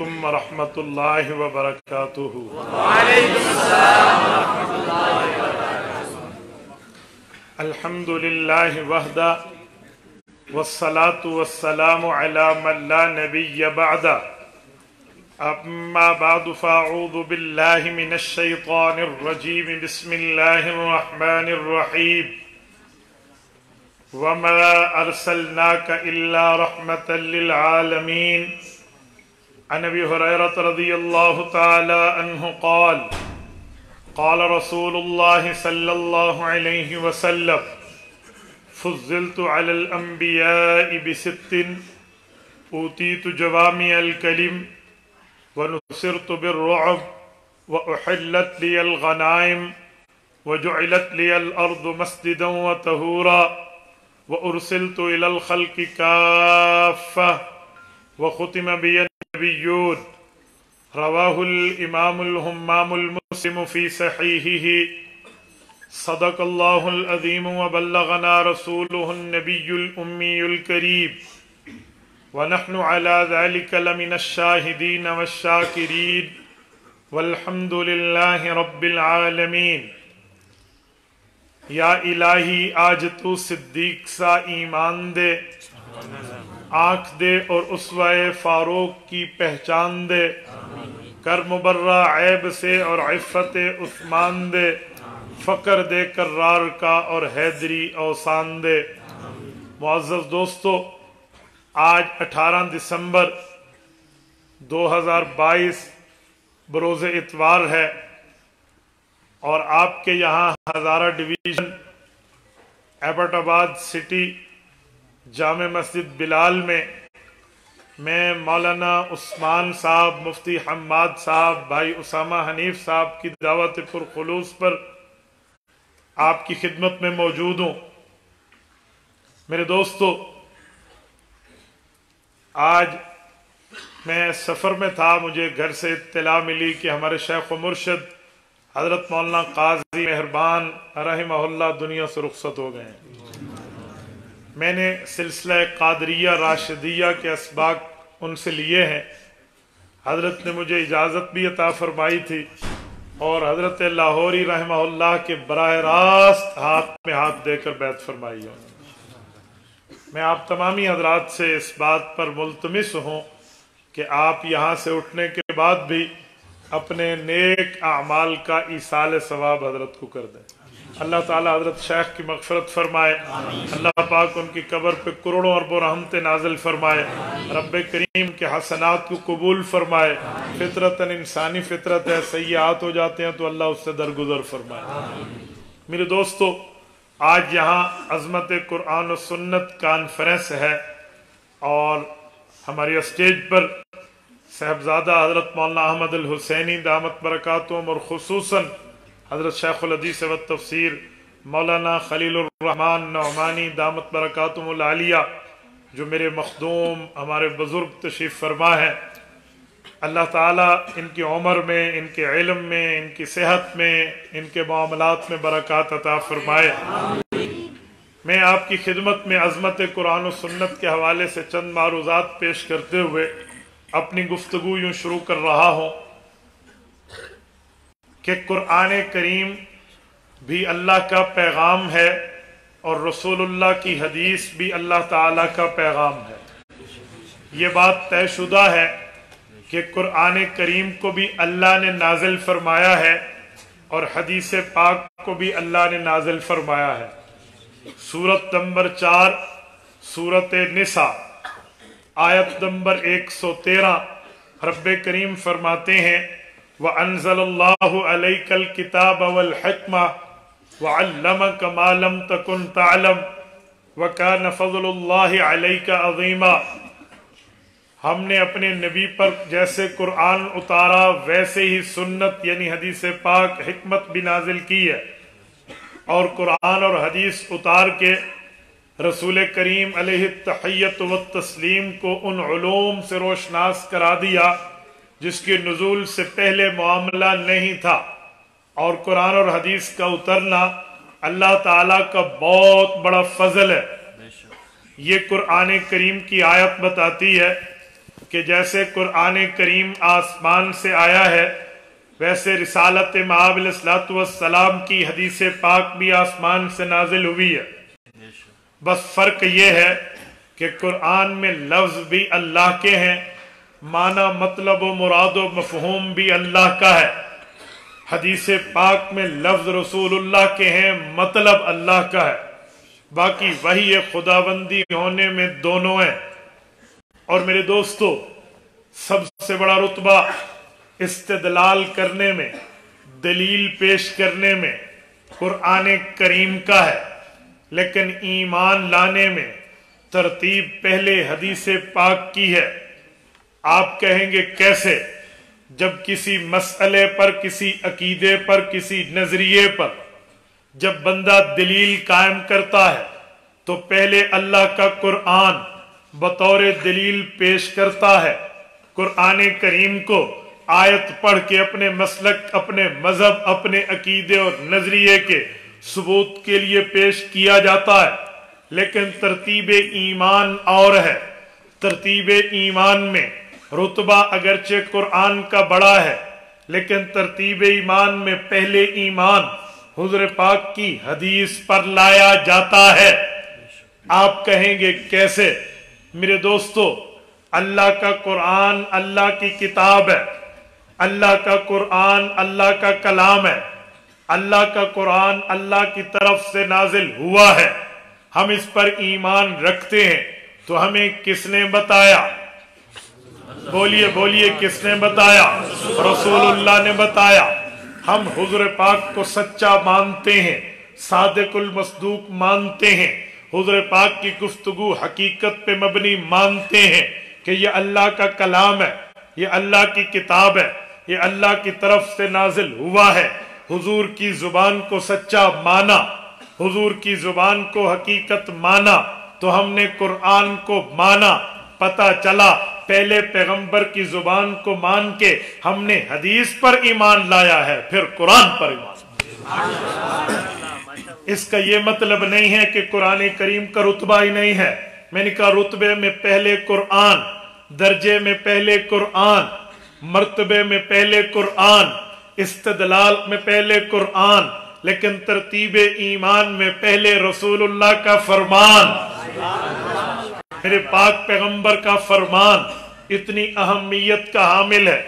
علیکم ورحمۃ اللہ وبرکاتہ۔ وعلیکم السلام ورحمۃ اللہ وبرکاتہ۔ الحمد للہ وحدہ والصلاة والسلام علی من لا نبی بعدہ، اما بعد فاعوذ باللہ من الشیطان الرجیم، بسم اللہ الرحمن الرحیم۔ وما ارسلناک الا رحمۃ للعالمین۔ عن ابی ہریرہ رضی اللہ تعالی عنہ قال قال رسول اللہ صلی اللہ علیہ وسلم فضلت علی الانبیاء بست اوتیت جوامع الکلم ونصرت بالرعب واحلت لی الغنائم وجعلت لی الارض مسجدا وطہورا وارسلت الى الخلق کافہ وختم بی النبیون۔ رواہ الامام الہمام المسلم فی صحیحہ۔ صدق اللہ العظیم وبلغنا رسولہ النبی الأمی الکریم ونحن علی ذلک لمن الشاہدین والشاکرین والحمد للہ رب العالمین۔ یا الہی آج تو صدیق سا ایمان دے، آنکھ دے اور اسوہ فاروق کی پہچان دے، کر مبرہ عیب سے اور عفت عثمان دے، فقر دے کرار کا اور حیدری اوسان دے۔ معزز دوستو، آج 18 دسمبر 2022 بروز اتوار ہے، اور آپ کے یہاں ہزارہ ڈویژن ایبٹ آباد سٹی جامع مسجد بلال میں مولانا عثمان صاحب، مفتی حماد صاحب، بھائی اسامہ حنیف صاحب کی دعوت پرخلوص پر آپ کی خدمت میں موجود ہوں۔ میرے دوستو، آج میں سفر میں تھا، مجھے گھر سے اطلاع ملی کہ ہمارے شیخ و مرشد حضرت مولانا قاضی مہربان رحمہ اللہ دنیا سے رخصت ہو گئے ہیں۔ میں نے سلسلہ قادریہ راشدیہ کے اسباق ان سے لیے ہیں۔ حضرت نے مجھے اجازت بھی عطا فرمائی تھی، اور حضرت لاہوری رحمہ اللہ کے براہ راست ہاتھ میں ہاتھ دے کر بیعت فرمائی ہے۔ میں آپ تمامی حضرات سے اس بات پر ملتمس ہوں کہ آپ یہاں سے اٹھنے کے بعد بھی اپنے نیک اعمال کا ایصال ثواب حضرت کو کر دیں۔ اللہ تعالیٰ حضرت شیخ کی مغفرت فرمائے، اللہ پاک ان کی قبر پہ کروڑوں اربوں رحمتیں نازل فرمائے، رب کریم کے حسنات کو قبول فرمائے۔ فطرتاً انسانی فطرت ہے، سیئات ہو جاتے ہیں تو اللہ اس سے درگزر فرمائے۔ میرے دوستو، آج یہاں عظمت قرآن و سنت کانفرنس ہے، اور ہماری اسٹیج پر صاحبزادہ حضرت مولانا احمد الحسینی دامت برکاتہم، اور خصوصاً حضرت شیخ الحدیث و تفسیر مولانا خلیل الرحمن نعمانی دامت برکاتہم العالیہ، جو میرے مخدوم ہمارے بزرگ تشریف فرما ہے۔ اللہ تعالیٰ ان کی عمر میں، ان کے علم میں، ان کی صحت میں، ان کے معاملات میں برکات عطا فرمائے۔ میں آپ کی خدمت میں عظمت قرآن و سنت کے حوالے سے چند معروضات پیش کرتے ہوئے اپنی گفتگو یوں شروع کر رہا ہوں کہ قرآن کریم بھی اللہ کا پیغام ہے، اور رسول اللہ کی حدیث بھی اللہ تعالیٰ کا پیغام ہے۔ یہ بات طے شدہ ہے کہ قرآن کریم کو بھی اللہ نے نازل فرمایا ہے، اور حدیث پاک کو بھی اللہ نے نازل فرمایا ہے۔ سورت نمبر 4 سورت نساء آیت نمبر 113، رب کریم فرماتے ہیں وَأَنزَلَ اللَّهُ عَلَيْكَ الْكِتَابَ وَالْحِكْمَةَ وَعَلَّمَكَ مَا لَمْ تَكُنْ تَعْلَمْ وَكَانَ فَضْلُ اللَّهِ عَلَيْكَ عَظِيمًا۔ ہم نے اپنے نبی پر جیسے قرآن اتارا، ویسے ہی سنت یعنی حدیث پاک حکمت بھی نازل کی ہے، اور قرآن اور حدیث اتار کے رسول کریم علیہ التحیۃ والتسلیم کو ان علوم سے روشناس کرا دیا جس کے نزول سے پہلے معاملہ نہیں تھا، اور قرآن اور حدیث کا اترنا اللہ تعالیٰ کا بہت بڑا فضل ہے۔ یہ قرآن کریم کی آیت بتاتی ہے کہ جیسے قرآن کریم آسمان سے آیا ہے ویسے رسالت مآب علیہ السلام کی حدیث پاک بھی آسمان سے نازل ہوئی ہے، بس فرق یہ ہے کہ قرآن میں لفظ بھی اللہ کے ہیں، معنی مطلب و مراد و مفہوم بھی اللہ کا ہے۔ حدیث پاک میں لفظ رسول اللہ کے ہیں، مطلب اللہ کا ہے، باقی وحی خداوندی ہونے میں دونوں ہیں۔ اور میرے دوستو، سب سے بڑا رتبہ استدلال کرنے میں، دلیل پیش کرنے میں قرآن کریم کا ہے، لیکن ایمان لانے میں ترتیب پہلے حدیث پاک کی ہے۔ آپ کہیں گے کیسے؟ جب کسی مسئلے پر، کسی عقیدے پر، کسی نظریے پر جب بندہ دلیل قائم کرتا ہے تو پہلے اللہ کا قرآن بطور دلیل پیش کرتا ہے۔ قرآن کریم کو آیت پڑھ کے اپنے مسلک، اپنے مذہب، اپنے عقیدے اور نظریے کے ثبوت کے لیے پیش کیا جاتا ہے، لیکن ترتیب ایمان اور ہے۔ ترتیب ایمان میں رتبہ اگرچہ قرآن کا بڑا ہے، لیکن ترتیب ایمان میں پہلے ایمان حضور پاک کی حدیث پر لایا جاتا ہے۔ آپ کہیں گے کیسے؟ میرے دوستو، اللہ کا قرآن اللہ کی کتاب ہے، اللہ کا قرآن اللہ کا کلام ہے، اللہ کا قرآن اللہ کی طرف سے نازل ہوا ہے، ہم اس پر ایمان رکھتے ہیں، تو ہمیں کس نے بتایا؟ بولیے بولیے، کس نے بتایا؟ رسول اللہ نے بتایا۔ ہم حضور پاک کو سچا مانتے ہیں، صادق المصدوق مانتے ہیں، حضور پاک کی گفتگو حقیقت پہ مبنی مانتے ہیں کہ یہ اللہ کا کلام ہے، یہ اللہ کی کتاب ہے، یہ اللہ کی طرف سے نازل ہوا ہے۔ حضور کی زبان کو سچا مانا، حضور کی زبان کو حقیقت مانا، تو ہم نے قرآن کو مانا۔ پتہ چلا پہلے پیغمبر کی زبان کو مان کے ہم نے حدیث پر ایمان لایا ہے، پھر قرآن پر ایمان۔ اس کا یہ مطلب نہیں ہے کہ قرآن کریم کا رتبہ ہی نہیں ہے۔ میں نے کہا رتبے میں پہلے قرآن، درجے میں پہلے قرآن، مرتبے میں پہلے قرآن، استدلال میں پہلے قرآن، لیکن ترتیب ایمان میں پہلے رسول اللہ کا فرمان، میرے پاک پیغمبر کا فرمان اتنی اہمیت کا حامل ہے۔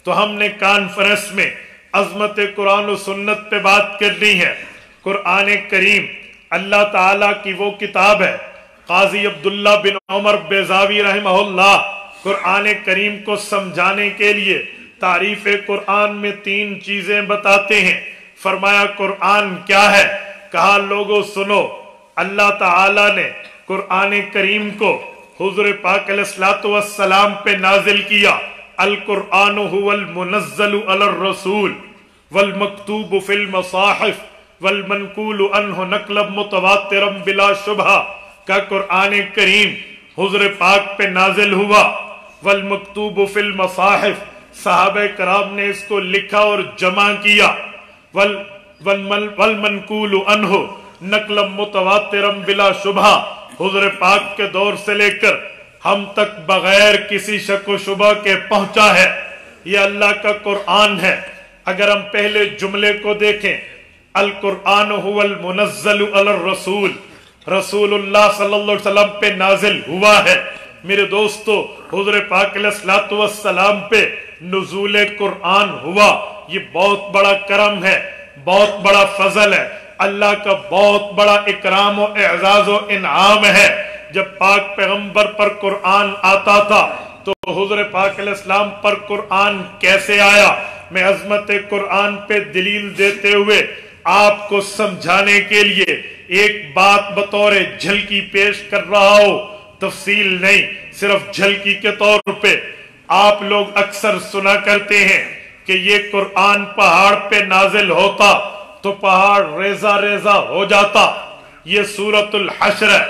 تو ہم نے کانفرنس میں عظمت قرآن و سنت پہ بات کرنی ہے۔ قرآن کریم اللہ تعالیٰ کی وہ کتاب ہے۔ قاضی عبداللہ بن عمر بیضاوی رحمہ اللہ قرآن کریم کو سمجھانے کے لیے تعریف قرآن میں 3 چیزیں بتاتے ہیں۔ فرمایا قرآن کیا ہے؟ کہا لوگو سنو، اللہ تعالیٰ نے قرآن کریم کو حضور پاک علیہ السلام پہ نازل کیا۔ القرآن هو المنزل علی الرسول والمکتوب فی المصاحف والمنقول عنہ نقلا متواترا بلا شبہ کا قرآن کریم حضور پاک پہ نازل ہوا۔ والمکتوب فی المصاحف، صحابہ کرام نے اس کو لکھا اور جمع کیا۔ والمنقول عنہ نقلا متواترا بلا شبہ، حضور پاک کے دور سے لے کر ہم تک بغیر کسی شک و شبہ کے پہنچا ہے۔ یہ اللہ کا قرآن ہے۔ اگر ہم پہلے جملے کو دیکھیں، القرآن هو المنزل علی الرسول، رسول اللہ صلی اللہ علیہ وسلم پہ نازل ہوا ہے۔ میرے دوستو، حضور پاک علیہ السلام پہ نزول قرآن ہوا، یہ بہت بڑا کرم ہے، بہت بڑا فضل ہے، اللہ کا بہت بڑا اکرام و اعزاز و انعام ہے۔ جب پاک پیغمبر پر قرآن آتا تھا تو حضور پاک علیہ السلام پر قرآن کیسے آیا؟ میں عظمت قرآن پہ دلیل دیتے ہوئے آپ کو سمجھانے کے لیے ایک بات بطور جھلکی پیش کر رہا ہوں، تفصیل نہیں، صرف جھلکی کے طور پہ۔ آپ لوگ اکثر سنا کرتے ہیں کہ یہ قرآن پہاڑ پہ نازل ہوتا تو پہاڑ ریزہ ریزہ ہو جاتا۔ یہ سورۃ الحشر ہے،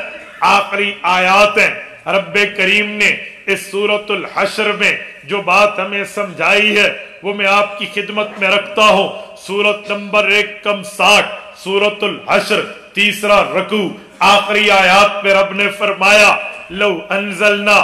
آخری آیات ہیں۔ رب کریم نے اس سورۃ الحشر میں جو بات ہمیں سمجھائی ہے وہ میں آپ کی خدمت میں رکھتا ہوں۔ سورت نمبر 160 سورۃ الحشر، 3 رکوع، آخری آیات میں رب نے فرمایا لو انزلنا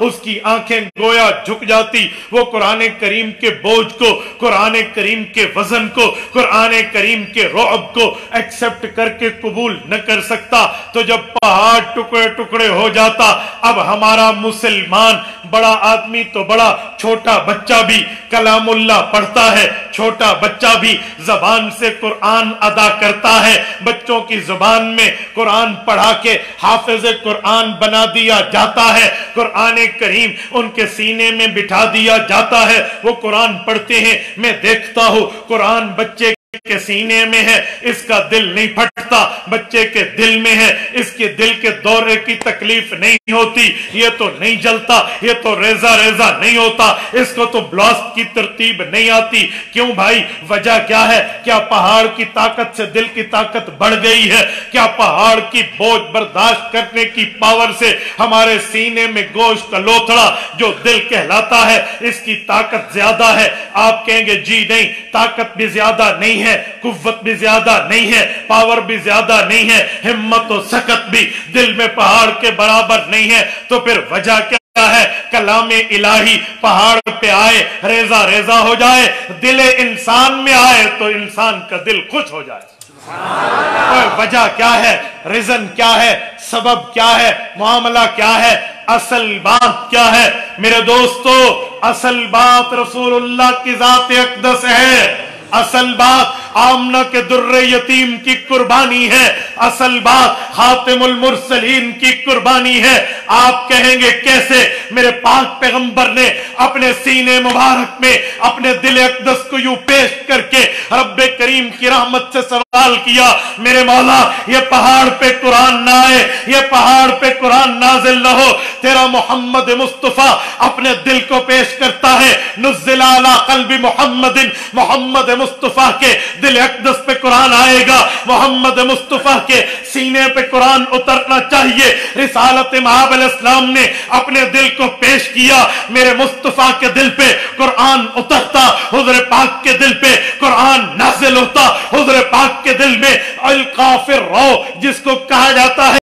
اس کی آنکھیں گویا جھک جاتی، وہ قرآن کریم کے بوجھ کو، قرآن کریم کے وزن کو، قرآن کریم کے رعب کو ایکسپٹ کر کے قبول نہ کر سکتا۔ تو جب پہاڑ ٹکڑے ٹکڑے ہو جاتا، اب ہمارا مسلمان بڑا آدمی تو بڑا، چھوٹا بچہ بھی کلام اللہ پڑھتا ہے، چھوٹا بچہ بھی زبان سے قرآن ادا کرتا ہے، بچوں کی زبان میں قرآن پڑھا کے حافظ قرآن بنا دیا جاتا ہے، قرآن کریم ان کے سینے میں بٹھا دیا جاتا ہے، وہ قرآن پڑھتے ہیں۔ میں دیکھتا ہوں قرآن بچے کے سینے میں ہے، اس کا دل نہیں پھٹتا، بچے کے دل میں ہے، اس کے دل کے دورے کی تکلیف نہیں ہوتی، یہ تو نہیں جلتا، یہ تو ریزہ ریزہ نہیں ہوتا، اس کو تو بلاسٹ کی ترتیب نہیں آتی۔ کیوں بھائی؟ وجہ کیا ہے؟ کیا پہاڑ کی طاقت سے دل کی طاقت بڑھ گئی ہے؟ کیا پہاڑ کی بوجھ برداشت کرنے کی پاور سے ہمارے سینے میں گوشت کا لوتھڑا جو دل کہلاتا ہے اس کی طاقت زیادہ ہے؟ آپ کہیں گے جی نہیں، طاقت بھی زیادہ نہیں ہے، قوت بھی زیادہ نہیں ہے، پاور بھی زیادہ نہیں ہے، ہمت و سکت بھی دل میں پہاڑ کے برابر نہیں ہے۔ تو پھر وجہ کیا ہے؟ کلام الہی پہاڑ پہ آئے، ریزہ ریزہ ہو جائے، دل انسان میں آئے تو انسان کا دل خوش ہو جائے۔ وجہ کیا ہے؟ ریزن کیا ہے؟ سبب کیا ہے؟ معاملہ کیا ہے؟ اصل بات کیا ہے؟ میرے دوستو، اصل بات رسول اللہ کی ذات اقدس ہے، اصل بات آمنہ کے در یتیم کی قربانی ہے، اصل بات خاتم المرسلین کی قربانی ہے۔ آپ کہیں گے کیسے؟ میرے پاک پیغمبر نے اپنے سینے مبارک میں اپنے دل اقدس کو یوں پیش کر کے رب کریم کی رحمت سے سوال کیا، میرے مولا یہ پہاڑ پہ قرآن نہ آئے، یہ پہاڑ پہ قرآن نازل نہ ہو، تیرا محمد مصطفیٰ اپنے دل کو پیش کرتا ہے، نزل علی قلب محمد، محمد مصطفیٰ کے دل اقدس پہ قرآن آئے گا، محمد مصطفیٰ کے سینے پہ قرآن اترنا چاہیے۔ رسالت مآب علیہ السلام نے اپنے دل کو پیش کیا، میرے مصطفیٰ کے دل پہ قرآن اترتا، حضور پاک کے دل پہ قرآن نازل ہوتا، حضور پاک کے دل میں القافر رو جس کو کہا جاتا ہے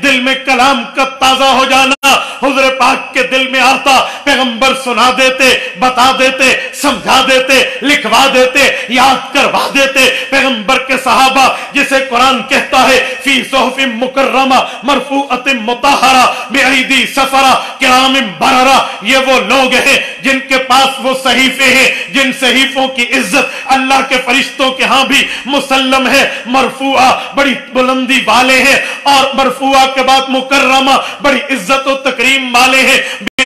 دل میں کلام کا تازہ ہو جانا، حضور پاک کے دل میں آتا، پیغمبر سنا دیتے، بتا دیتے، سمجھا دیتے، لکھوا دیتے، یاد کروا دیتے۔ پیغمبر کے صحابہ جسے قرآن کہتا ہے فی صحف مکرمہ مرفوعۃ مطہرہ بایدی سفرہ کرام بررہ، یہ وہ لوگ ہیں جن کے پاس وہ صحیفے ہیں جن صحیفوں کی عزت اللہ کے فرشتوں کے ہاں بھی مسلم ہے، مرفوعہ بڑی بلندی والے ہیں، اور مرفوعہ کے بعد مکرمہ بڑی عزت و تکریم والے ہیں،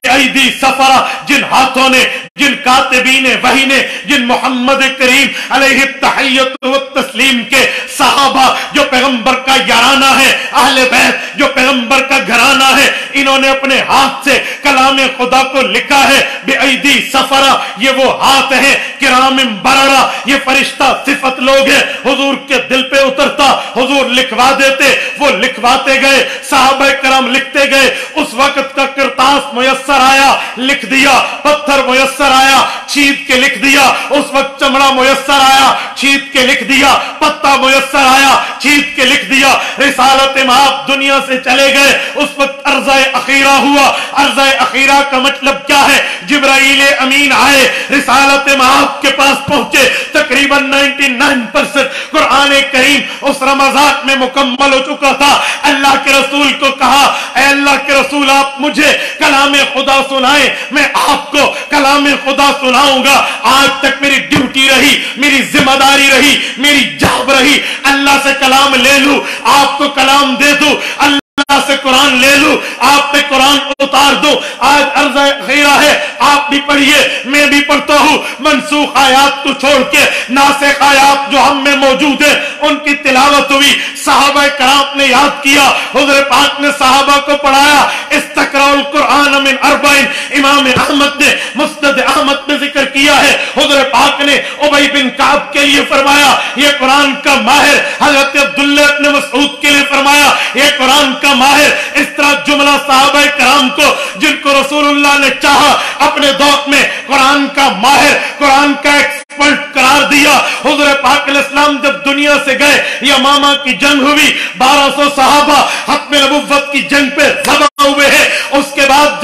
ایدی سفرہ جن ہاتھوں نے، جن کاتبین وحی نے، جن محمد کریم علیہ التحیت و تسلیم کے صحابہ جو پیغمبر کا یارانہ ہے، اہل بیت جو پیغمبر کا گھرانہ ہے، انہوں نے اپنے ہاتھ سے کلام خدا کو لکھا ہے۔ بے ایدی سفرہ یہ وہ ہاتھ ہیں، کرام بررہ یہ فرشتہ صفت لوگ ہیں، حضور کے دل پہ اترتا، حضور لکھوا دیتے، وہ لکھواتے گئے، صحابہ کرام لکھتے گئے، اس وقت کا کرتاس میسر آیا، لکھ دیا، پتھر میسر آیا، چھید کے لکھ دیا، اس وقت چمڑا میسر آیا، چھید کے لکھ دیا، پتا میسر آیا، چھید کے لکھ دیا۔ رسالت مآب دنیا سے چلے گئے، اس وقت عرضہ اخیرہ ہوا۔ عرضہ اخیرہ کا مطلب کیا ہے؟ جبرائیل امین آئے، رسالت مآب کے پاس پہنچے، تقریباً 99% قرآن کریم اس رمضان میں مکمل ہو چکا تھا۔ اللہ کے رسول کو کہا، اے اللہ کے رسول آپ مجھے کلام خدا سنائیں، میں آپ کو کلام خدا سناؤں گا۔ آج تک میری ڈیوٹی رہی، میری ذمہ داری رہی، میری جاب رہی، اللہ سے کلام لے لوں، آپ کو کلام دے دوں، اللہ سے قرآن لے لوں، آپ پہ قرآن اتار دوں۔ آج عرض خیرہ ہے، آپ بھی پڑھیے، میں بھی پڑھتا ہوں، منسوخ آیات کو چھوڑ کے ناسخ آیات جو ہم میں موجود ہیں ان کی تلاوت ہوئی، صحابہ کرام نے یاد کیا، حضور پاک نے صحابہ کو پڑھایا۔ استقرأ القرآن من اربعین، امام احمد نے مسند احمد میں ذکر کیا ہے، حضور پاک نے ابی بن کعب کے لیے فرمایا یہ قرآن کا ماہر، حضرت عبداللہ ابن مسعود کے لیے فرمایا یہ قرآن کا ماہر۔ اس طرح جملہ صحابہ کرام کو جن کو رسول اللہ نے چاہا اپنے دور میں قرآن کا ماہر، قرآن کا ایکسپرٹ قرار دیا۔ حضور پاک علیہ السلام جب دنیا سے گئے، یمامہ کی جنگ ہوئی، 1200 صحابہ ختم نبوت کی جنگ پہ ذبح ہوئے ہیں۔ اس کے بعد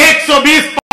120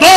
2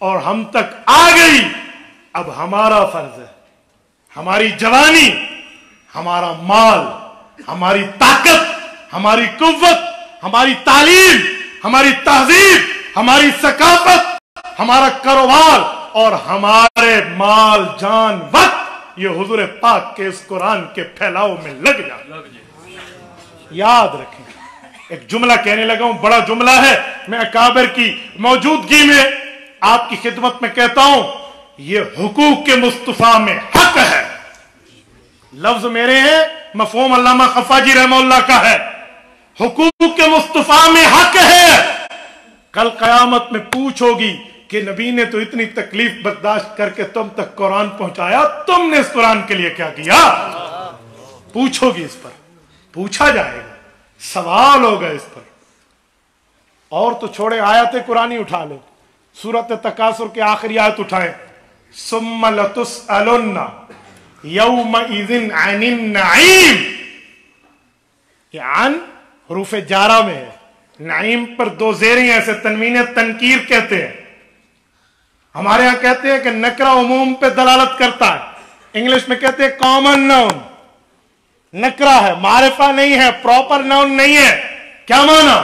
اور ہم تک آ گئی. اب ہمارا فرض ہے، ہماری جوانی، ہمارا مال، ہماری طاقت، ہماری قوت، ہماری تعلیم، ہماری تہذیب، ہماری ثقافت، ہمارا کاروبار اور ہمارے مال جان وقت یہ حضور پاک کے اس قرآن کے پھیلاؤ میں لگ جائے. یاد رکھیں. ایک جملہ کہنے لگا ہوں، بڑا جملہ ہے، میں اکابر کی موجودگی میں آپ کی خدمت میں کہتا ہوں. یہ حقوق کے مصطفیٰ میں حق ہے. لفظ میرے ہیں، مفہوم علامہ خفاجی رحمہ اللہ کا ہے. حقوق کے مصطفیٰ میں حق ہے. کل قیامت میں پوچھو گی کہ نبی نے تو اتنی تکلیف برداشت کر کے تم تک قرآن پہنچایا، تم نے اس قرآن کے لیے کیا کیا؟ پوچھو گی، اس پر پوچھا جائے گا، سوال ہوگا اس پر. اور تو چھوڑے، آیت قرآنی اٹھا لے. سورۃ تکاثر کے آخری آیت اٹھائیں، ثم لتسألن یومئذ عن النعیم. یہ عن حروف جارہ میں ہے. نعیم پر دو زیریں ایسے تنوین تنکیر کہتے ہیں. ہمارے ہاں کہتے ہیں کہ نکرہ عموم پہ دلالت کرتا ہے. انگلش میں کہتے ہیں کامن ناؤن. نکرہ ہے، معرفہ نہیں ہے، پراپر ناؤن نہیں ہے. کیا معنی؟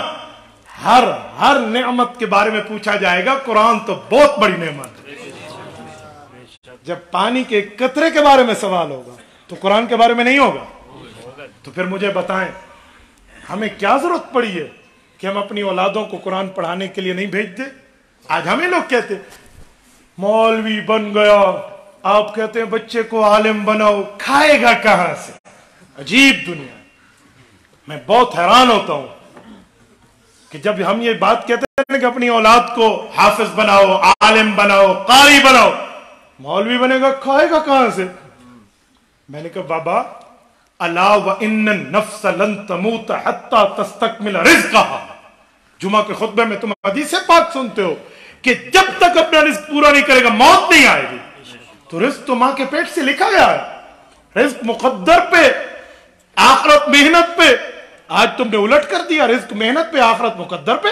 ہر نعمت کے بارے میں پوچھا جائے گا. قرآن تو بہت بڑی نعمت ہے. جب پانی کے قطرے کے بارے میں سوال ہوگا تو قرآن کے بارے میں نہیں ہوگا. تو پھر مجھے بتائیں، ہمیں کیا ضرورت پڑی ہے کہ ہم اپنی اولادوں کو قرآن پڑھانے کے لیے نہیں بھیج دیں؟ آج ہمیں لوگ کہتے مولوی بن گیا، آپ کہتے ہیں بچے کو عالم بناؤ، کھائے گا کہاں سے؟ عجیب دنیا. میں بہت حیران ہوتا ہوں کہ جب ہم یہ بات کہتے ہیں کہ اپنی اولاد کو حافظ بناؤ، عالم بناؤ، قاری بناؤ، مولوی بنے گا، کھائے گا کہاں سے؟ میں نے کہا بابا، الا وان النفس لن تموت حتى تستكمل رزقها. جمعہ کے خطبے میں تم حدیث پاک سنتے ہو کہ جب تک اپنا رزق پورا نہیں کرے گا موت نہیں آئے گی. تو رزق تو ماں کے پیٹ سے لکھا گیا ہے. رزق مقدر پہ، آخرت محنت پہ. آج تم نے الٹ کر دیا، رزق محنت پہ، آخرت مقدر پہ.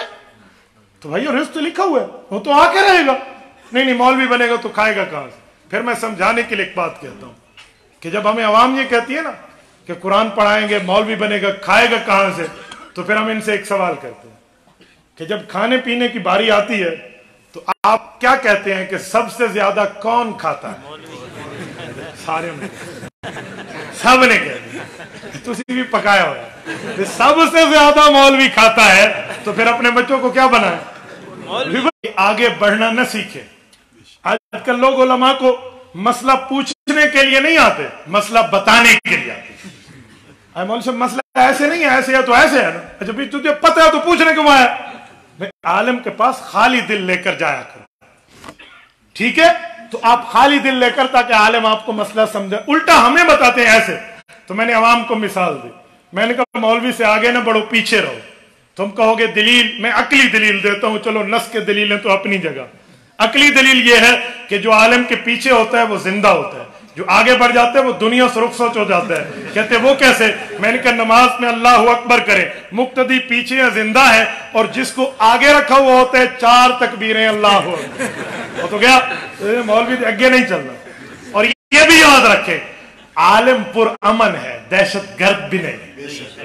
تو بھائی رزق تو لکھا ہوا ہے، وہ تو آ کے رہے گا. نہیں مولوی بنے گا تو کھائے گا کہاں سے؟ پھر میں سمجھانے کے لیے ایک بات کہتا ہوں کہ جب ہمیں عوام یہ کہتی ہے نا کہ قرآن پڑھائیں گے، مولوی بنے گا، کھائے گا کہاں سے، تو پھر ہم ان سے ایک سوال کرتے ہیں کہ جب کھانے پینے کی باری آتی ہے تو آپ کیا کہتے ہیں کہ سب سے زیادہ کون کھاتا ہے؟ سارے نے، سب نے کہہ دیا، تسی بھی پکایا ہوا، سب سے زیادہ مولوی کھاتا ہے. تو پھر اپنے بچوں کو کیا بنائے؟ آگے بڑھنا نہ سیکھے. آج کل لوگ علماء کو مسئلہ پوچھنے کے لیے نہیں آتے، مسئلہ بتانے کے لیے آتے. مولوی صاحب مسئلہ ایسے نہیں ہے، ایسے ہے تو ایسے ہے نا. اچھا بھی تجھے پتہ ہے تو پوچھنے کیوں آیا؟ عالم کے پاس خالی دل لے کر جایا کرو. ٹھیک ہے، تو آپ خالی دل لے کر، تاکہ عالم آپ کو مسئلہ سمجھے. الٹا ہمیں بتاتے ہیں ایسے. تو میں نے عوام کو مثال دی. میں نے کہا مولوی سے آگے نہ بڑھو، پیچھے رہو. تم کہو گے دلیل، میں عقلی دلیل دیتا ہوں. چلو نص کے دلیلیں تو اپنی جگہ. عقلی دلیل یہ ہے کہ جو عالم کے پیچھے ہوتا ہے وہ زندہ ہوتا ہے، جو آگے بڑھ جاتا ہے وہ دنیا سے رخصت ہو جاتا ہے. کہتے وہ کیسے؟ میں نے کہا نماز میں اللہ اکبر کرے، مقتدی پیچھے یا زندہ ہے، اور جس کو آگے رکھا ہوا ہوتا ہے 4 تکبیریں اللہ وہ تو گیا، مولوی آگے نہیں چلنا. اور یہ بھی یاد رکھے، عالم پر امن ہے، دہشت گرد بھی نہیں.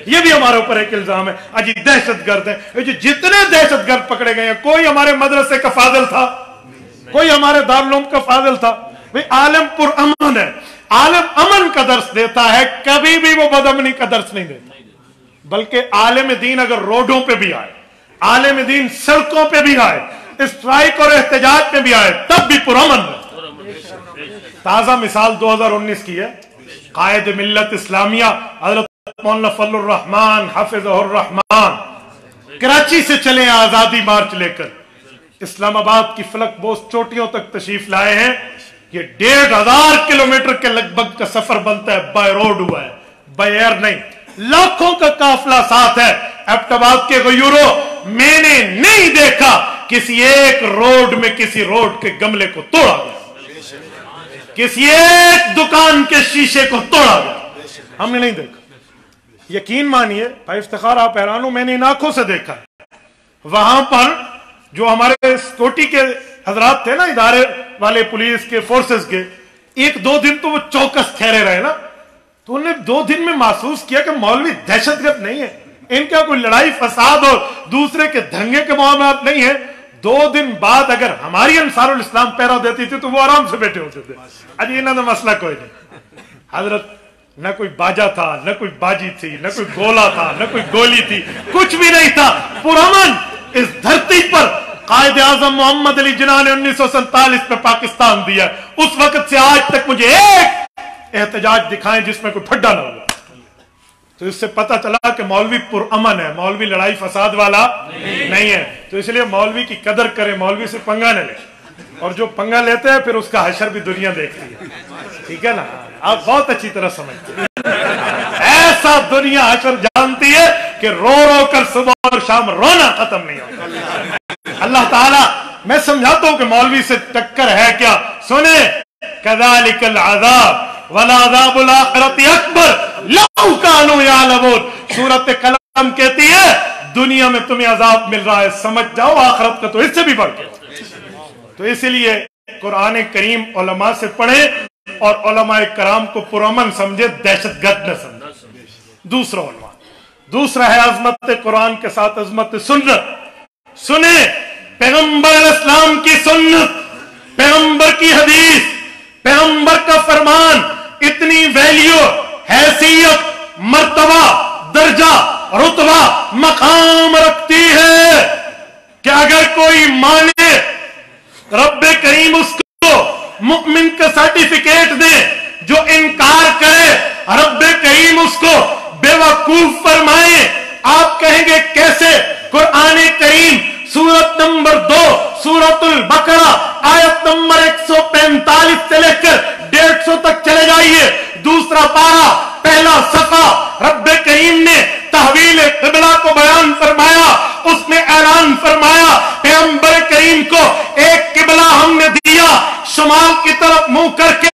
یہ بھی ہمارے اوپر ایک الزام ہے، اجی دہشت گرد ہیں. جتنے دہشت گرد پکڑے گئے ہیں، کوئی ہمارے مدرسے کا فاضل تھا، کوئی ہمارے دارالعلوم کا فاضل تھا. عالم پر امن ہے. عالم امن کا درس دیتا ہے، کبھی بھی وہ بدامنی کا درس نہیں دیتا. بلکہ عالم دین اگر روڈوں پہ بھی آئے، عالم دین سڑکوں پہ بھی آئے، اسٹرائک اور احتجاج پہ بھی آئے، تب بھی پر امن ہے. تازہ مثال 2019 کی ہے. قائد ملت اسلامیہ حضرت مولانا فضل الرحمان حفظہ الرحمان کراچی سے چلے ہیں آزادی مارچ لے کر. اسلام آباد کی فلک بوس چوٹیوں تک تشریف لائے ہیں. یہ 1500 کلومیٹر کے لگ بھگ کا سفر بنتا ہے. بائی روڈ ہوا ہے، بائی ایئر نہیں. لاکھوں کا قافلہ ساتھ ہے. ایبٹ کے غیوروں، میں نے نہیں دیکھا کسی ایک روڈ میں کسی روڈ کے گملے کو توڑا گیا، کسی ایک دکان کے شیشے کو توڑا گیا. ہم نے نہیں دیکھا. یقین مانیے بھائی افتخار، آپ حیران ہو، میں نے ان آنکھوں سے دیکھا ہے. وہاں پر جو ہمارے سکیورٹی کے حضرات تھے نا ادارے والے پولیس کے فورسز کے, 1-2 دن تو وہ چوکس ٹھہرے رہے نا, تو انہوں نے 2 دن میں محسوس کیا کہ مولوی دہشت گرد نہیں ہے, ان کا کوئی لڑائی فساد اور دوسرے کے دھنگے کے معاملات نہیں ہے. 2 دن بعد اگر ہماری انصار الاسلام پیرا دیتی تھی تو وہ آرام سے بیٹھے ہوتے تھے. اجی انہوں نے مسئلہ کوئی نہیں. حضرت نہ کوئی باجا تھا, نہ کوئی باجی تھی, نہ کوئی گولا تھا, نہ کوئی گولی تھی, کچھ بھی نہیں تھا. پرامن اس دھرتی پر قائد اعظم محمد علی جناح نے 1947 میں پاکستان دیا. اس وقت سے آج تک مجھے ایک احتجاج دکھائیں جس میں کوئی پھڈا نہ ہوا. تو اس سے پتہ چلا کہ مولوی پرامن ہے, مولوی لڑائی فساد والا نہیں ہے. تو اس لیے مولوی کی قدر کریں, مولوی سے پنگا نہ لیں, اور جو پنگا لیتے ہیں پھر اس کا حشر بھی دنیا دیکھتی ہے. ٹھیک ہے نا, آپ بہت اچھی طرح سمجھتے ہیں. ایسا دنیا حشر جانتی ہے کہ رو رو کر صبح اور شام رونا ختم نہیں ہوتا. اللہ تعالیٰ, میں سمجھاتا ہوں کہ مولوی سے ٹکر ہے کیا. سنیں, کذالک العذاب ولعذاب الآخرۃ اکبر لو کانوا یعلمون. سورۃ قلم کہتی ہے دنیا میں تمہیں عذاب مل رہا ہے, سمجھ جاؤ آخرت کا تو اس سے بھی بڑھ کے. تو اسی لیے قرآن کریم علماء سے پڑھیں اور علماء کرام کو پرامن سمجھے, دہشت گرد نہ سمجھے. دوسرا علماء, دوسرا ہے عظمت قرآن کے ساتھ عظمت سنت. سنیں, پیغمبر اسلام کی سنت, پیغمبر کی حدیث, پیغمبر کا فرمان اتنی ویلیو, حیثیت, مرتبہ, درجہ, رتبہ, مقام رکھتی ہے کہ اگر کوئی مانے رب کریم اس کو مؤمن کا سرٹیفکیٹ دے, جو انکار کرے رب کریم اس کو بے وقوف فرمائے. آپ کہیں گے کیسے؟ قرآن کریم سورت نمبر 2 سورت البقرہ آیت نمبر 145 سے لے کر 150 تک چلے جائیے. دوسرا پارہ پہلا صفحہ, رب کریم نے تحویل قبلہ کو بیان فرمایا. اس میں اعلان فرمایا پیغمبر کریم کو ایک قبلہ ہم نے دیا, شمال کی طرف منہ کر کے.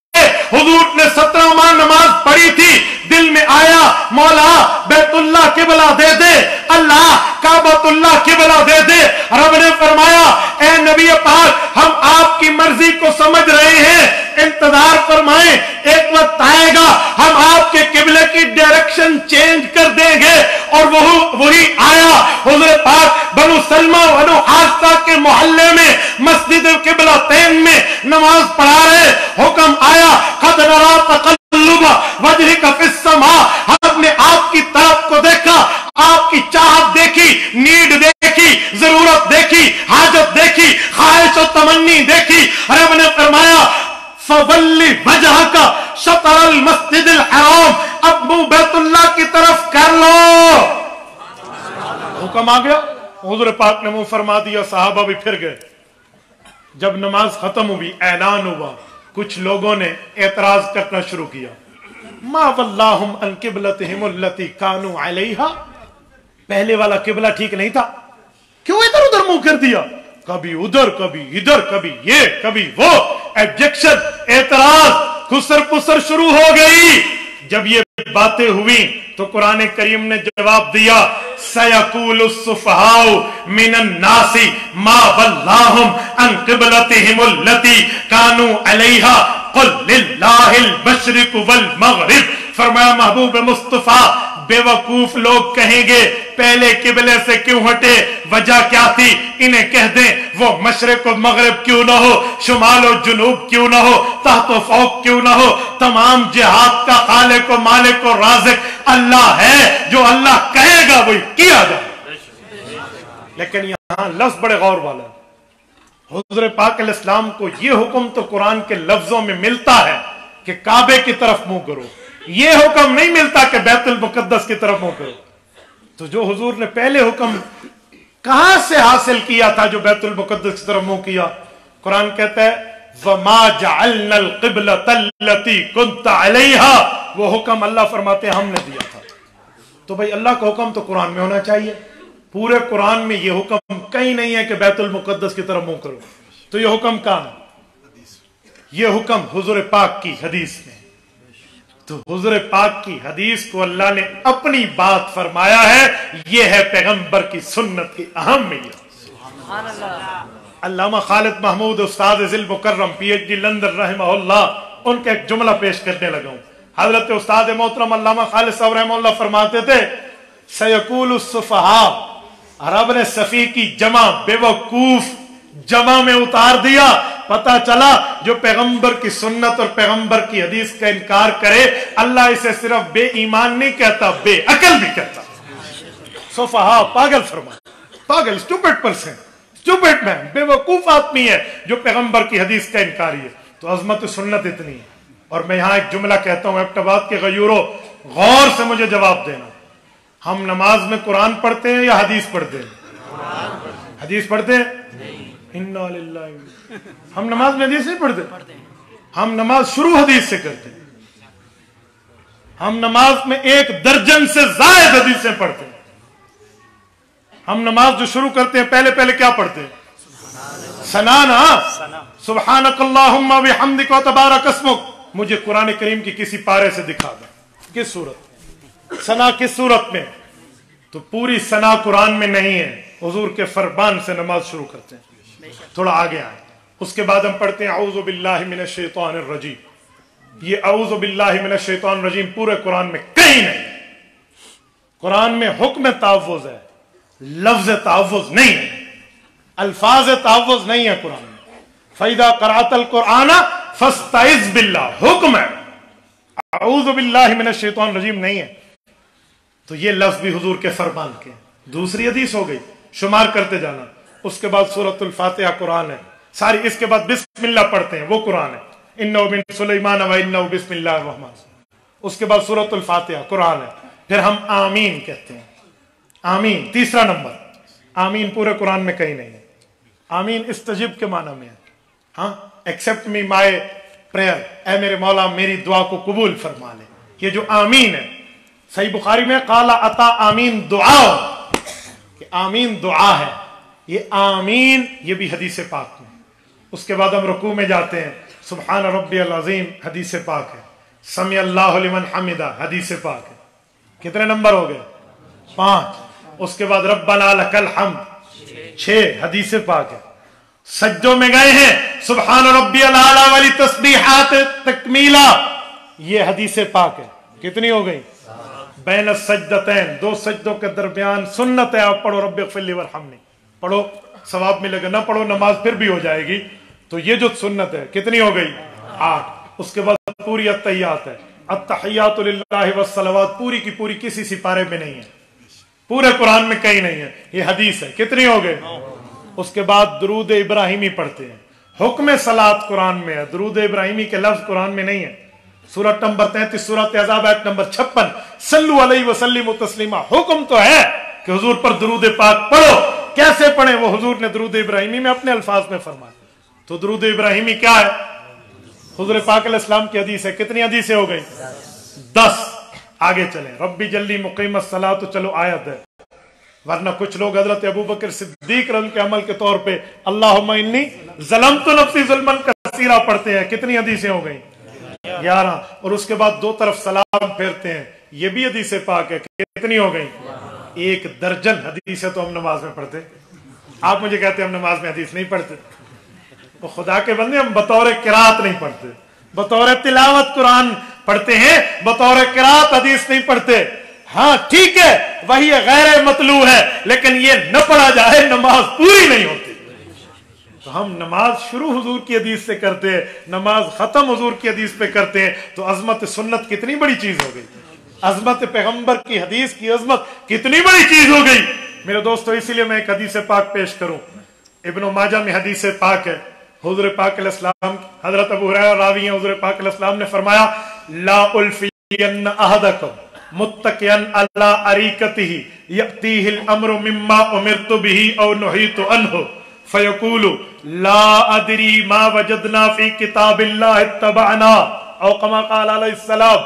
حضور نے 17 ماہ نماز پڑھی تھی, دل میں آیا مولا بیت اللہ قبلہ دے دے, اللہ کعبۃ اللہ قبلہ دے دے. رب نے فرمایا اے نبی پاک ہم آپ کی مرضی کو سمجھ رہے ہیں, انتظار فرمائیں, ایک وقت آئے گا ہم آپ کے قبلے کی ڈائریکشن چینج کر دیں گے. اور وہی آیا. حضور پاک بنو سلمہ بنو حارثہ کے محلے میں مسجد قبلہ تین میں نماز پڑھا رہے, حکم آیا قد نرى تقلب وجهك في السماء. ہم نے آپ کی طرف کو دیکھا, آپ کی چاہت دیکھی, نیڈ دیکھی, ضرورت دیکھی, حاجت دیکھی, خواہش و تمنی دیکھی. رب نے فرمایا فولی وجهك شطر المسجد الحرام, اب منہ بیت اللہ کی طرف کر لو. حکم آ گیا, حضور پاک نے منہ فرما دیا, صحابہ بھی پھر گئے. جب نماز ختم ہوئی اعلان ہوا, کچھ لوگوں نے اعتراض کرنا شروع کیا, ما ولاہم عن قبلتہم التی کانوا علیہا, پہلے والا قبلہ ٹھیک نہیں تھا, کیوں ادھر ادھر منہ کر دیا؟ کبھی ادھر, کبھی ادھر, کبھی یہ, کبھی وہ. ایبجیکشن, اعتراض, خسر پسر شروع ہو گئی. جب یہ باتیں ہوئی تو قرآن کریم نے جواب دیا سیقول السفہاء من الناس ما ولاہم عن قبلتہم التی کانوا علیہا قل للہ المشرق والمغرب. فرمایا محبوب مصطفیٰ بے وقوف لوگ کہیں گے پہلے قبلے سے کیوں ہٹے, وجہ کیا تھی؟ انہیں کہہ دیں وہ مشرق و مغرب کیوں نہ ہو, شمال و جنوب کیوں نہ ہو, تحت و فوق کیوں نہ ہو, تمام جہات کا خالق و مالک و رازق اللہ ہے, جو اللہ کہے گا وہی کیا جائے. لیکن یہاں لفظ بڑے غور والا ہے. حضور پاک علیہ السلام کو یہ حکم تو قرآن کے لفظوں میں ملتا ہے کہ کعبے کی طرف منہ کرو, یہ حکم نہیں ملتا کہ بیت المقدس کی طرف منہ کرو. تو جو حضور نے پہلے حکم کہاں سے حاصل کیا تھا جو بیت المقدس کی طرف منہ کیا؟ قرآن کہتا ہے وَمَا جَعَلْنَا الْقِبْلَةَ الَّتِي كُنْتَ عَلَيْهَا, وہ حکم اللہ فرماتے ہم نے دیا تھا. تو بھئی اللہ کا حکم تو قرآن میں ہونا چاہیے. پورے قرآن میں یہ حکم کہیں نہیں ہے کہ بیت المقدس کی طرف منہ کرو. تو یہ حکم کہاں ہے؟ یہ حکم حضور پاک کی حدیث میں. تو حضور پاک کی حدیث کو اللہ نے اپنی بات فرمایا ہے, یہ ہے پیغمبر کی سنت کی اہم میت. علامہ خالد محمود استاد ذل مکرم پی ایچ ڈی لندن رحمہ اللہ، ان کا ایک جملہ پیش کرنے لگا ہوں۔ حضرت استاد محترم علامہ خالد صاحب رحمہ اللہ فرماتے تھے سیقول السفہاء، رب نے سفیہ کی جمع بے وقوف جمع میں اتار دیا، پتا چلا جو پیغمبر کی سنت اور پیغمبر کی حدیث کا انکار کرے اللہ اسے صرف بے ایمان نہیں کہتا، بے عقل بھی کہتا۔ سفہاء پاگل فرمایا، پاگل، اسٹوپڈ پرسن، اسٹوپڈ مین، بے وقوف آدمی ہے جو پیغمبر کی حدیث کا انکاری ہے۔ تو عظمت سنت اتنی ہے۔ اور میں یہاں ایک جملہ کہتا ہوں ایبٹ کے غیوروں، غور سے مجھے جواب دینا، ہم نماز میں قرآن پڑھتے ہیں یا حدیث پڑھتے ہیں؟ حدیث پڑھتے ہیں؟ انا للہ، ہم نماز میں حدیث نہیں پڑھتے، ہم نماز شروع حدیث سے کرتے ہیں، ہم نماز میں 1 درجن سے زائد حدیثیں پڑھتے ہیں۔ ہم نماز جو شروع کرتے ہیں پہلے کیا پڑھتے ہیں؟ ثنا، سبحانک اللہم وبحمدک وتبارک اسمک۔ مجھے قرآن کریم کی کسی پارے سے دکھا دیں، کس صورت میں ثنا، کس صورت میں؟ تو پوری ثنا قرآن میں نہیں ہے، حضور کے فرمان سے نماز شروع کرتے ہیں۔ تھوڑا آگے آئیں، اس کے بعد ہم پڑھتے ہیں اعوذ باللہ من الشیطان الرجیم۔ یہ اعوذ باللہ من الشیطان الرجیم پورے قرآن میں کہیں نہیں۔ قرآن میں حکم تعوذ ہے، لفظ تعوذ نہیں ہے، الفاظ تعوذ نہیں ہے قرآن میں۔ فَإِذَا قَرَأْتَ الْقُرْآنَ فَاسْتَعِذْ بِاللَّهِ، حکم ہے، اعوذ باللہ من الشیطان الرجیم نہیں ہے۔ تو یہ لفظ بھی حضور کے فرمان کے۔ دوسری حدیث ہو گئی، شمار کرتے جانا۔ اس کے بعد سورۃ الفاتحہ قرآن ہے ساری، اس کے بعد بسم اللہ پڑھتے ہیں، وہ قرآن ہے، اِنَّهُ مِن سُلَيْمَانَ وَإِنَّهُ بسم اللہ الرحمن۔ اس کے بعد سورۃ الفاتحہ قرآن ہے۔ پھر ہم آمین کہتے ہیں، آمین تیسرا نمبر۔ آمین پورے قرآن میں کہیں نہیں ہے۔ آمین استجب کے معنی میں ہے، ہاں، ایکسپٹ می مائی پریئر، اے میرے مولا میری دعا کو قبول فرما لے۔ یہ جو آمین ہے، صحیح بخاری میں قال عطا آمین دعا، کہ آمین دعا ہے، یہ آمین یہ بھی حدیث پاک میں۔ اس کے بعد ہم رکوع میں جاتے ہیں، سبحان ربی العظیم حدیث پاک ہے، سمع اللہ لمن حمدہ حدیث پاک ہے۔ کتنے نمبر ہو گئے؟ 5۔ اس کے بعد ربنا لک الحمد 6 حدیث پاک ہے۔ سجدوں میں گئے ہیں، سبحان ربی الاعلی والی تسبیحات تکمیلا، یہ حدیث پاک ہے۔ کتنی ہو گئی؟ بین السجدتین، 2 سجدوں کے درمیان سنت ہے، آپ پڑھو رب اغفر لی وارحمنی، پڑھو ثواب ملے گا، نہ پڑھو نماز پھر بھی ہو جائے گی۔ تو یہ جو سنت ہے کتنی ہو گئی؟ 8۔ اس کے بعد پوری التحیات ہے، التحیات للہ والصلوات، پوری کی پوری کسی سپارے میں نہیں ہے، پورے قرآن میں کہیں نہیں ہے، یہ حدیث ہے۔ کتنی ہو گئے؟ اس کے بعد درود ابراہیمی پڑھتے ہیں، حکم صلاۃ قرآن میں ہے، درود ابراہیمی کے لفظ قرآن میں نہیں ہے۔ سورۃ نمبر 33 سورۃ احزاب آیت نمبر 56، صلو علیہ وسلم تسلیما، حکم تو ہے کہ حضور پر درود پاک پڑھو۔ کیسے پڑھیں؟ وہ حضور نے درود ابراہیمی میں اپنے الفاظ میں فرمایا۔ تو درود ابراہیمی کیا ہے؟ حضور پاک علیہ السلام کی حدیث ہے۔ کتنی حدیثیں ہو گئی؟ 10۔ آگے چلیں، ربی جلی مقیم الصلاۃ، تو چلو آیت ہے، ورنہ کچھ لوگ حضرت ابوبکر صدیق رضی کے عمل کے طور پہ اللہم انی ظلمت نفسی ظلما کثیرا پڑھتے ہیں۔ کتنی حدیثیں ہو گئی؟ 11۔ اور اس کے بعد 2 طرف سلام پھیرتے ہیں، یہ بھی حدیث پاک ہے۔ کتنی ہو گئی؟ 1 درجن حدیثیں تو ہم نماز میں پڑھتے۔ آپ مجھے کہتے ہیں ہم نماز میں حدیث نہیں پڑھتے، تو خدا کے بندے ہم بطور قرات نہیں پڑھتے، بطور تلاوت قرآن پڑھتے ہیں، بطور قرات حدیث نہیں پڑھتے۔ ہاں ٹھیک ہے، وہی غیر مطلوع ہے، لیکن یہ نہ پڑھا جائے نماز پوری نہیں ہوتی۔ تو ہم نماز شروع حضور کی حدیث سے کرتے ہیں، نماز ختم حضور کی حدیث پہ کرتے ہیں، تو عظمت سنت کتنی بڑی چیز ہو گئی، عظمت پیغمبر کی حدیث کی عظمت کتنی بڑی چیز ہو گئی میرے دوستو۔ اسی لیے میں ایک حدیث پاک پیش کروں، ابن ماجہ میں حدیث پاک ہے، حضور پاک علیہ السلام، حضرت ابو ہریرہ راوی ہیں، حضور پاک علیہ السلام نے فرمایا لا الفین احدکم متکئا علی اریکتہ یأتیہ الامر مما امرت به او نہیت عنہ فیقول لا ادری ما وجدنا فی کتاب اللہ اتبعنا او کما قال علیہ السلام۔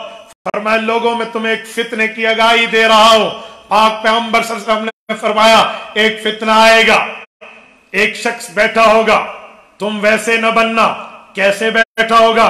فرمایا لوگوں میں تمہیں ایک فتنے کی آگاہی دے رہا ہوں، پاک پیغمبر صلی اللہ علیہ وسلم نے فرمایا ایک فتنہ آئے گا، ایک شخص بیٹھا ہوگا، تم ویسے نہ بننا، کیسے بیٹھا ہوگا؟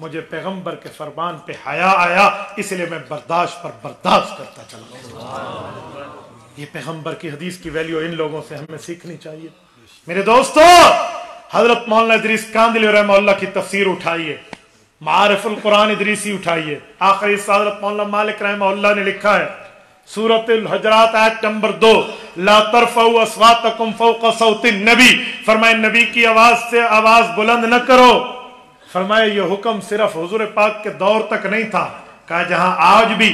مجھے پیغمبر کے فرمان پہ حیا آیا، اس لیے میں برداشت پر برداشت کرتا چلا۔ یہ پیغمبر کی حدیث کی ویلیو ان لوگوں سے ہمیں سیکھنی چاہیے۔ میرے دوستو، حضرت مولانا ادریس کاندھلی رحمہ اللہ کی تفسیر اٹھائیے، معارف القرآن ادریسی اٹھائیے، آخری حضرت مولانا مالک رحمہ اللہ نے لکھا ہے سورۃ الحجرات آیت نمبر 2، لا ترفعوا اصواتکم فوق صوت النبی، فرمائے نبی کی آواز سے آواز بلند نہ کرو۔ فرمائے یہ حکم صرف حضور پاک کے دور تک نہیں تھا، کہا جہاں آج بھی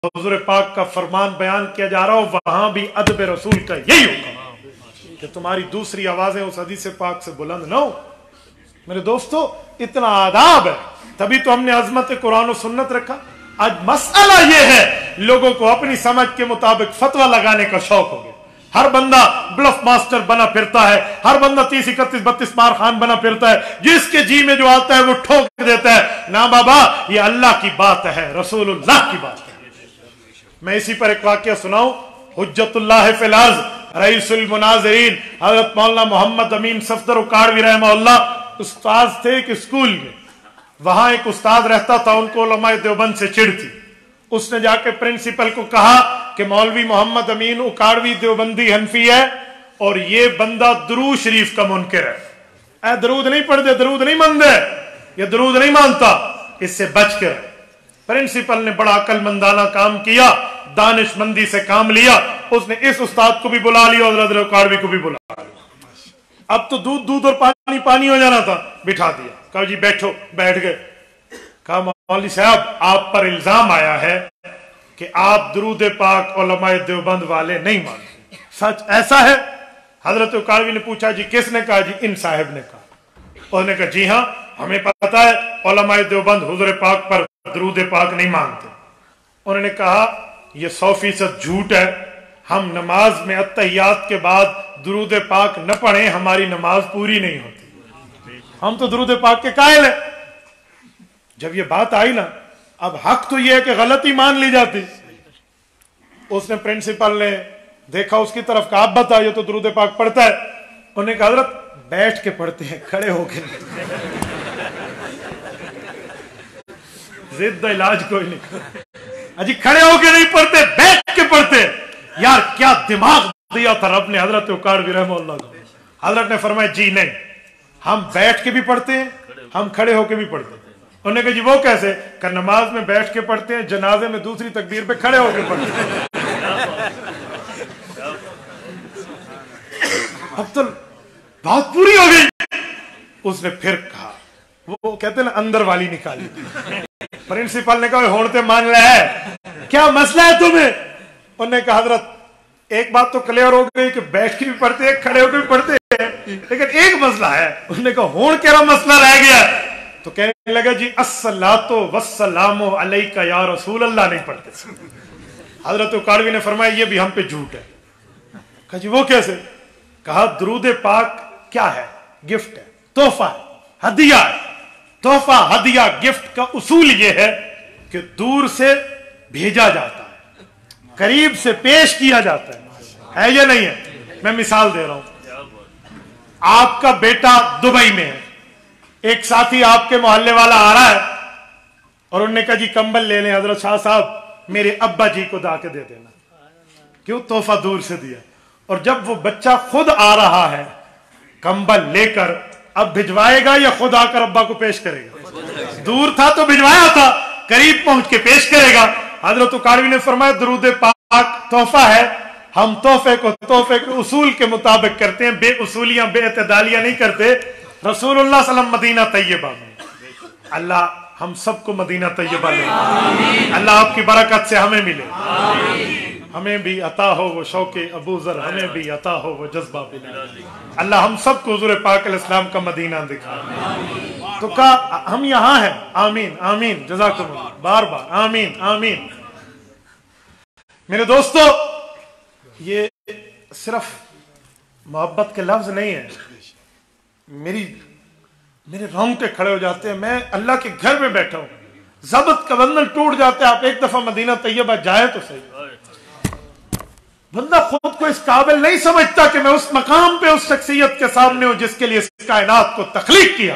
حضور پاک کا فرمان بیان کیا جا رہا ہو وہاں بھی ادب رسول کا یہی حکم کہ تمہاری دوسری آوازیں اس حدیث پاک سے بلند نہ ہو۔ میرے دوستو، اتنا آداب ہے، تبھی تو ہم نے عظمت قرآن و سنت رکھا۔ آج مسئلہ یہ ہے لوگوں کو اپنی سمجھ کے مطابق فتویٰ لگانے کا شوق ہو گیا، ہر بندہ بلف ماسٹر بنا پھرتا ہے، ہر بندہ 30 31 32 بار خان بنا پھرتا ہے، جس کے جی میں جو آتا ہے وہ ٹھوک دیتا ہے۔ نا بابا، یہ اللہ کی بات ہے، رسول اللہ کی بات ہے۔ میں اسی پر ایک واقعہ سناؤں۔ حجت اللہ فی الارض رئیس المناظرین حضرت مولانا محمد امین صفدر اکاڑوی رحمہ اللہ استاد تھے ایک اسکول میں، وہاں ایک استاد رہتا تھا، ان کو علماء دیوبند سے چڑ تھی۔ اس نے جا کے پرنسپل کو کہا کہ مولوی محمد امین اکاڑوی دیوبندی حنفی ہے اور یہ بندہ درود شریف کا منکر ہے، اے درود نہیں پڑھتے، درود نہیں مانتے، یہ درود نہیں مانتا، اس سے بچ کر۔ پرنسپل نے بڑا عقل مندانہ کام کیا، دانش مندی سے کام لیا، اس نے اس استاد کو بھی بلا لیا اور حضرت اکاڑوی کو بھی بلا لیا۔ اب تو دودھ دودھ اور پانی پانی ہو جانا تھا، بٹھا دیا، کہا جی بیٹھو، بیٹھ گئے۔ کہا مولوی صاحب آپ پر الزام آیا ہے کہ آپ درود پاک علماء دیوبند والے نہیں مانتے، سچ ایسا ہے؟ حضرت اکاڑوی نے پوچھا جی کس نے کہا؟ جی ان صاحب نے کہا۔ انہوں نے کہا جی ہاں ہمیں پتا ہے علماء دیوبند حضور پاک پر درود پاک نہیں مانتے۔ انہوں نے کہا یہ 100% جھوٹ ہے، ہم نماز میں اتحیات کے بعد درود پاک نہ پڑھیں ہماری نماز پوری نہیں ہوتی، ہم تو درود پاک کے قائل ہیں۔ جب یہ بات آئی نا، اب حق تو یہ ہے کہ غلطی مان لی جاتی۔ اس نے پرنسپل نے دیکھا اس کی طرف، کہا آپ بتائیے تو درود پاک پڑھتا ہے؟ انہوں نے کہا حضرت بیٹھ کے پڑھتے ہیں، کھڑے ہو کے زد علاج کوئی نہیں، اجی کھڑے ہو کے نہیں پڑھتے، بیٹھ کے پڑھتے۔ یار کیا دماغ دیا تھا رب نے حضرت اکاڑوی رحمہ اللہ کو۔ حضرت نے فرمایا جی نہیں، ہم بیٹھ کے بھی پڑھتے ہیں، ہم کھڑے ہو کے بھی پڑھتے ہیں۔ انہوں نے کہا جی وہ کیسے؟ کہ نماز میں بیٹھ کے پڑھتے ہیں، جنازے میں دوسری تکبیر پہ کھڑے ہو کے پڑھتے ہیں۔ اب تو بات پوری ہو گئی۔ اس نے پھر کہا، وہ کہتے ہیں نا اندر والی نکالی۔ پرنسپل نے کہا ہوڑتے مان لے ہے، کیا مسئلہ ہے تمہیں؟ انہوں نے کہا حضرت ایک بات تو کلیئر ہو گئی کہ بیٹھ کے بھی پڑھتے ہیں، کھڑے ہو کے بھی پڑھتے ہیں، لیکن ایک مسئلہ ہے۔ انہوں نے کہا ہون کہہ رہا مسئلہ رہ گیا۔ تو کہنے لگا جی الصلاۃ والسلام علیک یا رسول اللہ نہیں پڑھتے۔ حضرت اکاڑوی نے فرمایا یہ بھی ہم پہ جھوٹ ہے۔ کہا جی وہ کیسے؟ کہا درود پاک کیا ہے؟ گفٹ ہے، تحفہ ہے، ہدیہ ہے۔ تحفہ، ہدیہ، گفٹ کا اصول یہ ہے کہ دور سے بھیجا جاتا ہے، قریب سے پیش کیا جاتا ہے یا نہیں ہے؟ میں مثال دے رہا ہوں، آپ کا بیٹا دبئی میں ہے، ایک ساتھی آپ کے محلے والا آ رہا ہے اور انہوں نے کہا جی کمبل لے لیں حضرت شاہ صاحب میرے ابا جی کو دا کے دے دینا۔ کیوں؟ تحفہ دور سے دیا۔ اور جب وہ بچہ خود آ رہا ہے کمبل لے کر، اب بھجوائے گا یا خود آ کر ابا کو پیش کرے گا؟ دور تھا تو بھجوایا تھا، قریب پہنچ کے پیش کرے گا۔ حضرت اکاڑوی نے فرمایا درود پاک تحفہ ہے، ہم تحفے کے اصول کے مطابق کرتے ہیں، بے اصولیاں بے اعتدالیاں نہیں کرتے۔ رسول اللہ صلی اللہ علیہ وسلم مدینہ طیبہ میں، اللہ ہم سب کو مدینہ طیبہ لے، اللہ آپ کی برکت سے ہمیں ملے، ہمیں بھی عطا ہو وہ شوق ابو ذر، ہمیں بھی عطا ہو وہ جذبہ بلال، اللہ ہم سب کو حضور پاک علیہ السلام کا مدینہ دکھا۔ تو کہا ہم یہاں ہیں، آمین آمین جزاکم اللہ، بار بار آمین آمین۔ میرے دوستو یہ صرف محبت کے لفظ نہیں ہے، میرے رونگٹے کھڑے ہو جاتے ہیں۔ میں اللہ کے گھر میں بیٹھا ہوں، ضبط کا بندھن ٹوٹ جاتا ہے۔ آپ ایک دفعہ مدینہ طیبہ جائے تو صحیح۔ بندہ خود کو اس قابل نہیں سمجھتا کہ میں اس مقام پہ اس شخصیت کے سامنے ہوں جس کے لیے اس کائنات کو تخلیق کیا۔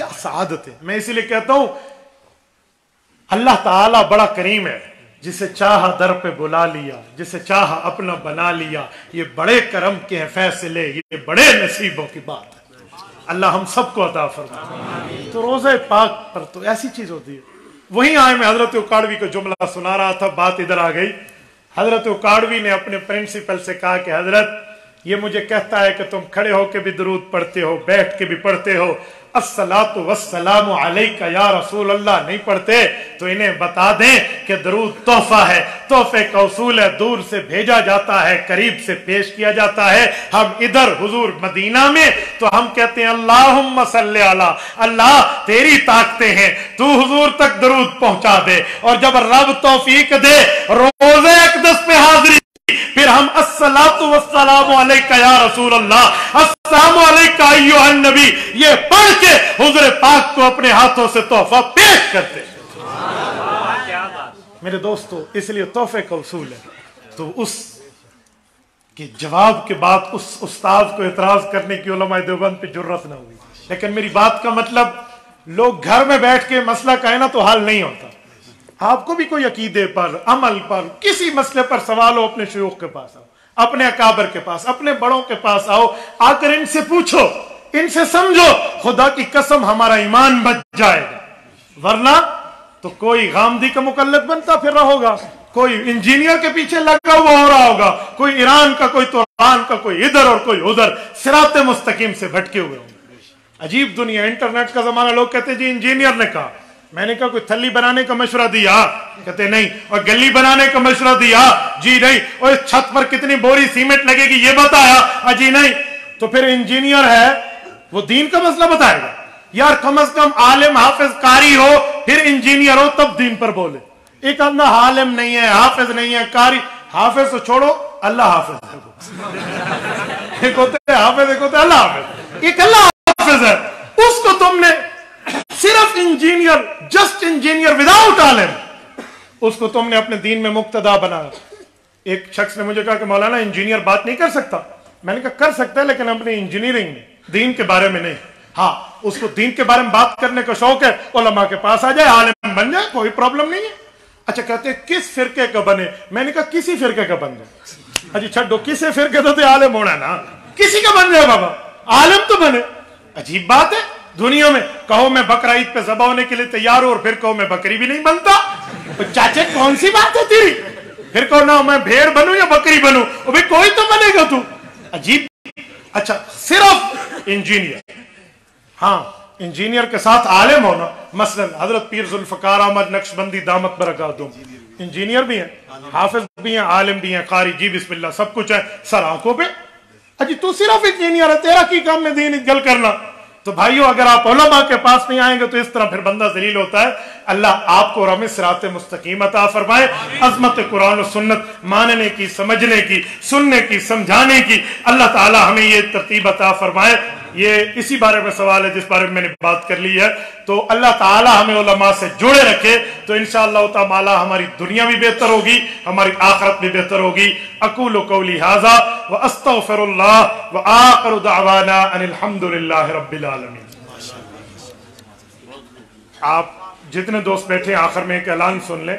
کیا سعادت ہے. میں اسی لیے کہتا ہوں اللہ تعالیٰ بڑا کریم ہے، جسے چاہا در پہ بلا لیا، جسے چاہا اپنا بنا لیا. یہ بڑے کرم کے ہیں فیصلے، یہ بڑے نصیبوں کی بات ہے. اللہ ہم سب کو عطا فرمائے. تو روزہ پاک پر تو ایسی چیز ہوتی ہے. وہیں آئے میں حضرت اکاڑوی کو جملہ سنا رہا تھا، بات ادھر آ گئی. حضرت اکاڑوی نے اپنے پرنسپل سے کہا کہ حضرت یہ مجھے کہتا ہے کہ تم کھڑے ہو کے بھی درود پڑھتے ہو، بیٹھ کے بھی پڑھتے ہو، الصلاۃ والسلام علیک یا رسول اللہ نہیں پڑھتے، تو انہیں بتا دیں کہ درود تحفہ ہے. تحفے کا اصول ہے، دور سے بھیجا جاتا ہے، قریب سے پیش کیا جاتا ہے. ہم ادھر حضور مدینہ میں تو ہم کہتے ہیں اللہم صلی علی، اللہ تیری طاقتیں ہیں، تو حضور تک درود پہنچا دے. اور جب رب توفیق دے روزے اقدس پہ حاضری، پھر ہم الصلاۃ والسلام علیک یا رسول اللہ، السلام علیک ایھا النبی، یہ پڑھ کے حضور پاک کو اپنے ہاتھوں سے تحفہ پیش کرتے. میرے دوستو اس لیے تحفے کا اصول ہے. تو اس کے جواب کے بعد اس استاد کو اعتراض کرنے کی علماء دیوبند پہ جرت نہ ہوئی. لیکن میری بات کا مطلب لوگ گھر میں بیٹھ کے مسئلہ کہنا تو حل نہیں ہوتا. آپ کو بھی کوئی عقیدے پر، عمل پر، کسی مسئلے پر سوال ہو، اپنے شیوخ کے پاس آؤ، اپنے اکابر کے پاس، اپنے بڑوں کے پاس آؤ، آ کر ان سے پوچھو، ان سے سمجھو. خدا کی قسم ہمارا ایمان بچ جائے گا. ورنہ تو کوئی غامدی کا مقلد بنتا پھر رہا ہوگا، کوئی انجینئر کے پیچھے لگا ہوا ہو رہا ہوگا، کوئی ایران کا، کوئی ترکان کا، کوئی ادھر اور کوئی ادھر، صراط مستقیم سے بھٹکے ہوئے ہوں گے. عجیب دنیا. انٹرنیٹ کا زمانہ، لوگ کہتے جی انجینئر نے کہا. میں نے کہا کوئی تھلی بنانے کا مشورہ دیا؟ کہتے نہیں. اور گلی بنانے کا مشورہ دیا؟ جی نہیں. اور اس چھت پر کتنی بوری سیمنٹ لگے گی یہ بتایا؟ جی نہیں. تو پھر انجینئر ہے وہ دین کا مسئلہ بتائے گا؟ یار کم از کم عالم حافظ قاری ہو، پھر انجینئر ہو تب دین پر بولے. ایک اندھا عالم نہیں ہے، حافظ نہیں ہے، قاری. حافظ تو چھوڑو، اللہ حافظ. ایک ہوتے ہیں حافظ، ایک ہوتے ہیں اللہ حافظ. ایک اللہ حافظ ہے، اس کو تم نے صرف انجینئر، جسٹ انجینئر وداؤٹ عالم، اس کو تم نے اپنے دین میں مقتدا بنایا. ایک شخص نے مجھے کہا کہ مولانا انجینئر بات نہیں کر سکتا. میں نے کہا کر سکتا ہے، لیکن اپنی انجینئرنگ میں، دین کے بارے میں نہیں. ہاں اس کو دین کے بارے میں بات کرنے کا شوق ہے، علماء کے پاس آ جائے، عالم بن جائے، کوئی پرابلم نہیں ہے. اچھا کہتے ہیں کس فرقے کا بنے؟ میں نے کہا کسی فرقے کا بن جائے. اجی چھڈو، کسی فرقے تو عالم ہونا نا، کسی کا بن جائے بابا، عالم تو بنے. عجیب بات ہے دنیا میں. کہو میں بقرہ عید پہ ذبح ہونے کے لیے تیار ہوں، اور پھر کہو میں بکری بھی نہیں بنتا. چاچے کون سی بات ہے تیری؟ پھر کہو نہ میں بھیڑ بنوں یا بکری بنوں، بھائی کوئی تو بنے گا تو. عجیب. اچھا صرف انجینئر، ہاں انجینئر کے ساتھ عالم ہونا. مثلا حضرت پیر ذوالفقار احمد نقشبندی دامت برکاتہم انجینئر بھی ہیں، حافظ بھی ہیں، عالم بھی ہیں، قاری جی بسم اللہ سب کچھ ہے سر آنکھوں پہ. اجی تو صرف انجینئر ہے، تیرا کی کام میں دین گل کرنا؟ تو بھائیو اگر آپ علماء کے پاس نہیں آئیں گے تو اس طرح پھر بندہ ذلیل ہوتا ہے. اللہ آپ کو رحم صراط مستقیم عطا فرمائے. عظمت قرآن و سنت ماننے کی، سمجھنے کی، سننے کی، سمجھانے کی اللہ تعالی ہمیں یہ ترتیب عطا فرمائے. یہ اسی بارے میں سوال ہے جس بارے میں میں نے بات کر لی ہے. تو اللہ تعالی ہمیں علماء سے جوڑے رکھے تو انشاءاللہ تعالی ہماری دنیا بھی بہتر ہوگی، ہماری آخرت بھی بہتر ہوگی. اقول قولی ھذا واستغفر اللہ وآخر دعوانا ان الحمد للہ رب العالمین. آپ جتنے دوست بیٹھے آخر میں ایک اعلان سن لیں.